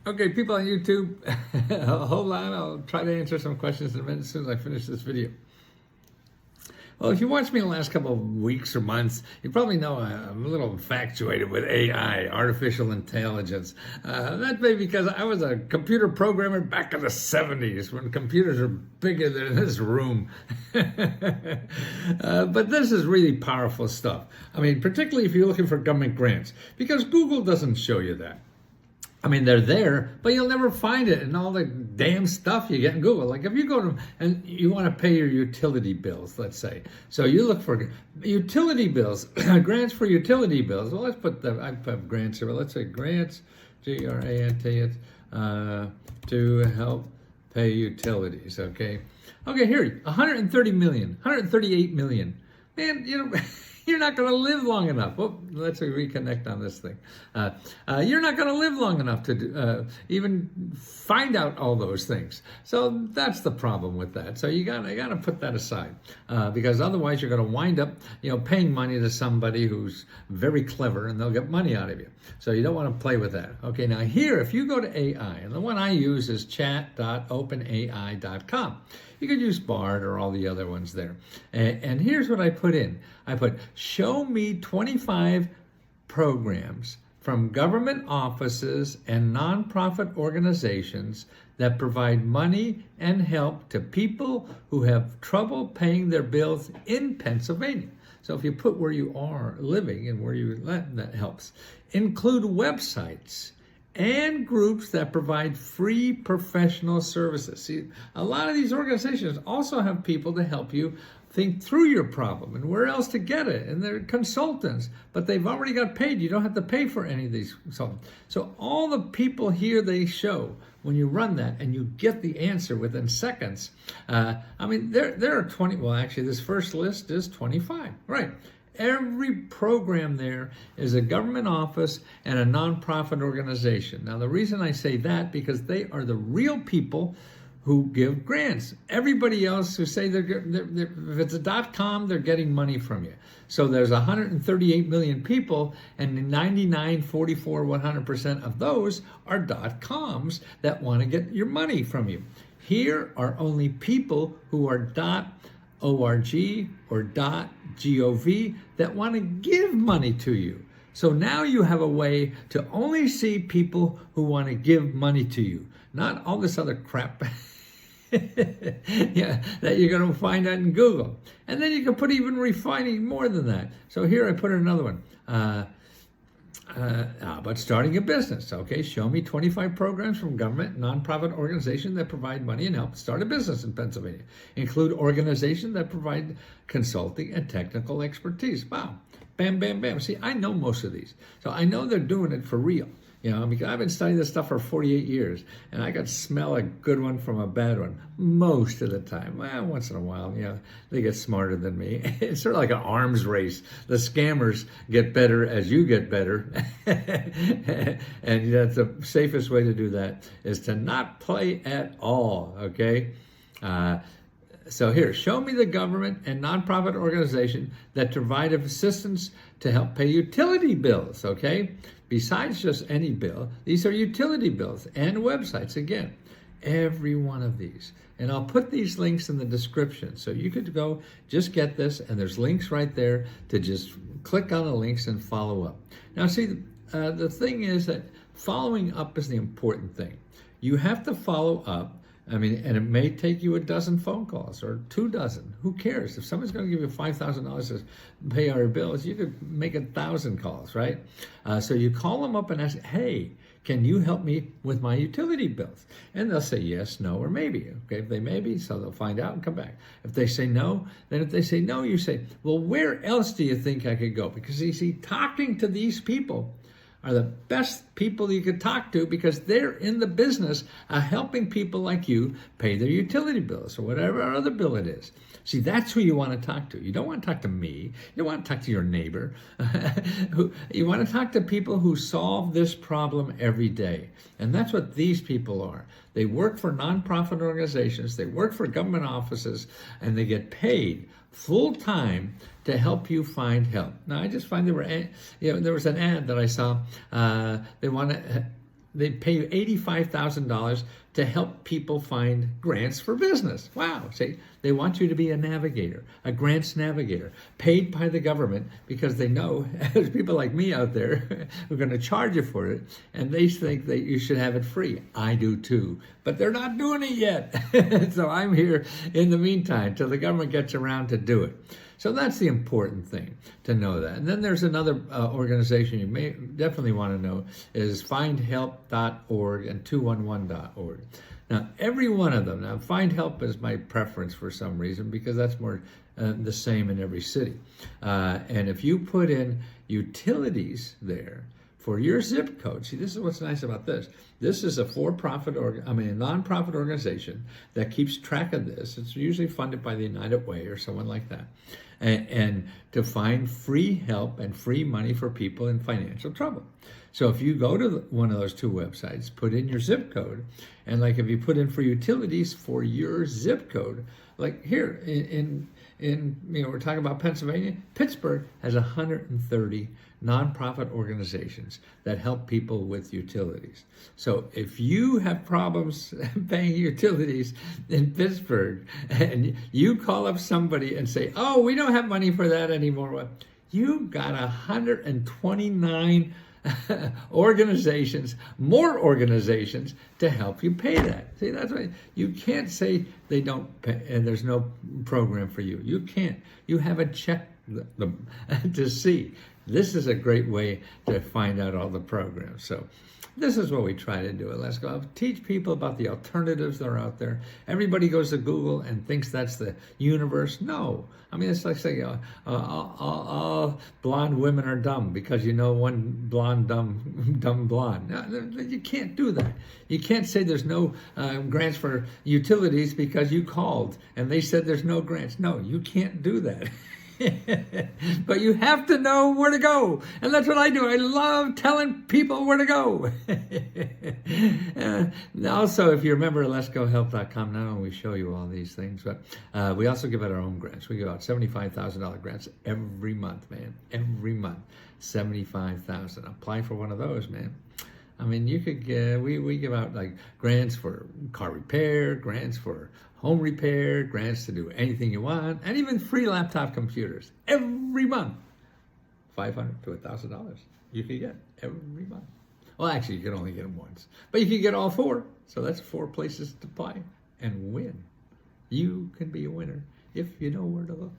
Okay, people on YouTube, hold on. I'll try to answer some questions in a minute as soon as I finish this video. Well, if you watched me the last couple of weeks or months, you probably know I'm a little infatuated with AI, artificial intelligence. That's maybe because I was a computer programmer back in the 70s when computers were bigger than this room. But this is really powerful stuff. I mean, particularly if you're looking for government grants, because Google doesn't show you that. I mean, they're there, but you'll never find it in all the damn stuff you get in Google. Like if you go to, and you want to pay your utility bills, let's say. So you look for utility bills, grants for utility bills. Well, let's put I put grants here. Let's say grants, G-R-A-N-T, to help pay utilities, okay? Okay, here, 130 million, 138 million. Man, you're not going to live long enough. Oh, let's reconnect on this thing. You're not going to live long enough to even find out all those things. So that's the problem with that. So you got to put that aside because otherwise you're going to wind up, paying money to somebody who's very clever and they'll get money out of you. So you don't want to play with that. Okay, now here, if you go to AI, and the one I use is chat.openai.com. You could use Bard or all the other ones there. And here's what I put in. I put, show me 25 programs from government offices and nonprofit organizations that provide money and help to people who have trouble paying their bills in Pennsylvania. So if you put where you are living and where you live, that helps. Include websites and groups that provide free professional services. See, a lot of these organizations also have people to help you think through your problem and where else to get it. And they're consultants, but they've already got paid. You don't have to pay for any of these consultants. So all the people here they show when you run that and you get the answer within seconds. I mean, there are 20, well, actually this first list is 25, right? Every program there is a government office and a nonprofit organization. Now, the reason I say that, because they are the real people who give grants. Everybody else who say if it's a .com, they're getting money from you. So there's 138 million people, and 99, 44, 100% of those are .coms that want to get your money from you. Here are only people who are .org or .gov that want to give money to you. So now you have a way to only see people who want to give money to you, not all this other crap that you're going to find out in Google. And then you can put even refining more than that. So here I put another one. About starting a business. Okay, show me 25 programs from government, nonprofit organizations that provide money and help start a business in Pennsylvania. Include organizations that provide consulting and technical expertise. Wow, bam, bam, bam. See, I know most of these. So I know they're doing it for real. Because I've been studying this stuff for 48 years, and I can smell a good one from a bad one most of the time. Well, once in a while, they get smarter than me. It's sort of like an arms race. The scammers get better as you get better. And that's the safest way to do that is to not play at all, okay? So here, show me the government and nonprofit organization that provide assistance to help pay utility bills, okay? Besides just any bill, these are utility bills and websites, again, every one of these. And I'll put these links in the description. So you could go, just get this, and there's links right there to just click on the links and follow up. Now see, the thing is that following up is the important thing. You have to follow up. I mean, and it may take you a dozen phone calls or 2 dozen. Who cares? If someone's going to give you $5,000 to pay our bills, you could make 1,000 calls, right? So you call them up and ask, hey, can you help me with my utility bills? And they'll say yes, no, or maybe. Okay, if they maybe, so they'll find out and come back. If they say no, then if they say no, you say, well, where else do you think I could go? Because you see, talking to these people are the best people you could talk to because they're in the business of helping people like you pay their utility bills or whatever other bill it is. See, that's who you want to talk to. You don't want to talk to me. You don't want to talk to your neighbor. You want to talk to people who solve this problem every day. And that's what these people are. They work for nonprofit organizations, they work for government offices, and they get paid full time to help you find help. Now, I just find there was an ad that I saw. They want to they pay you $85,000 to help people find grants for business. Wow. See, they want you to be a navigator, a grants navigator, paid by the government because they know there's people like me out there who are going to charge you for it, and they think that you should have it free. I do too, but they're not doing it yet. So I'm here in the meantime till the government gets around to do it. So that's the important thing, to know that. And then there's another organization you may definitely want to know is findhelp.org and 211.org. Now, every one of them, now Find Help is my preference for some reason because that's more the same in every city. And if you put in utilities there for your zip code, see, this is what's nice about this. This is a nonprofit organization that keeps track of this. It's usually funded by the United Way or someone like that. And to find free help and free money for people in financial trouble. So if you go to one of those two websites, put in your zip code, and like if you put in for utilities for your zip code, like here in we're talking about Pennsylvania, Pittsburgh has 130 nonprofit organizations that help people with utilities. So if you have problems paying utilities in Pittsburgh and you call up somebody and say, oh, we don't have money for that anymore, you got 129 more organizations to help you pay that. See, that's why you can't say they don't pay and there's no program for you. You can't. You haven't checked them to see. This is a great way to find out all the programs. So this is what we try to do at Let's Go. Teach people about the alternatives that are out there. Everybody goes to Google and thinks that's the universe. No. I mean, it's like saying all blonde women are dumb because you know one blonde, dumb blonde. No, you can't do that. You can't say there's no grants for utilities because you called and they said there's no grants. No, you can't do that. But you have to know where to go. And that's what I do. I love telling people where to go. Also, if you remember, letsgohelp.com, not only we show you all these things, but we also give out our own grants. We give out $75,000 grants every month, man. Every month. $75,000. Apply for one of those, man. I mean, you could get, we give out like grants for car repair, grants for home repair, grants to do anything you want, and even free laptop computers every month. $500 to $1,000 you can get every month. Well, actually, you can only get them once, but you can get all four. So that's 4 places to apply and win. You can be a winner if you know where to look.